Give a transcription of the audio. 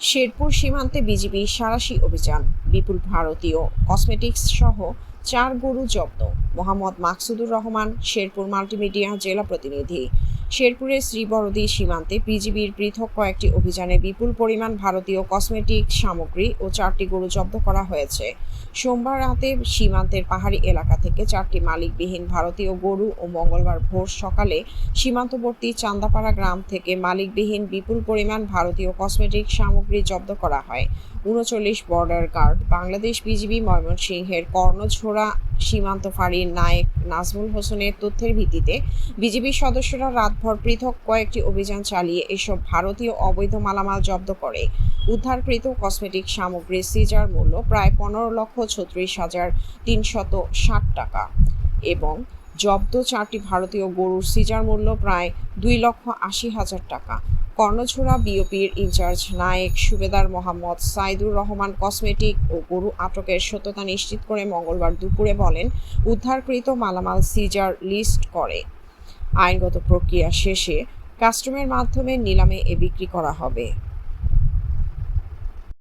শেরপুর সীমান্তে বিজিবি সাঁড়াশি অভিযান, বিপুল ভারতীয় কসমেটিক্স সহ 4 গরু জব্দ। মোহাম্মদ মাকসুদুর রহমান, শেরপুর মাল্টিমিডিয়া জেলা প্রতিনিধি। শেরপুরের শ্রীবরদী সীমান্তে বিজিবির পৃথক কয়েকটি অভিযানে বিপুল পরিমাণ ভারতীয় কসমেটিক সামগ্রী ও 4টি গরু জব্দ করা হয়েছে। সোমবার রাতে সীমান্তের পাহাড়ি এলাকা থেকে 4টি মালিকবিহীন ভারতীয় গরু ও মঙ্গলবার ভোর সকালে সীমান্তবর্তী চান্দাপাড়া গ্রাম থেকে মালিকবিহীন বিপুল পরিমাণ ভারতীয় কসমেটিক সামগ্রী জব্দ করা হয়। 39 বর্ডার গার্ড বাংলাদেশ বিজিবি ময়মনসিংহের কর্ণঝোড়া সীমান্ত ফাঁড়ির নায়েক নাজমুল হোসেনের তথ্যের ভিত্তিতে বিজিবির সদস্যরা রাতভর পৃথক কয়েকটি অভিযান চালিয়ে এসব ভারতীয় অবৈধ মালামাল জব্দ করে। উদ্ধারকৃত কসমেটিক সামগ্রীর সিজার মূল্য প্রায় 15,36,360 টাকা এবং জব্দ 4টি ভারতীয় গরুর সিজার মূল্য প্রায় 2,80,000 টাকা। কর্ণঝোড়া বিওপির ইনচার্জ নায়েক সুবেদার মোহাম্মদ সাইদুর রহমান কসমেটিক ও গরু আটকের সত্যতা নিশ্চিত করে মঙ্গলবার দুপুরে বলেন, উদ্ধারকৃত মালামাল সিজার লিস্ট করে আইনগত প্রক্রিয়া শেষে কাস্টমের মাধ্যমে নিলামে বিক্রি করা হবে।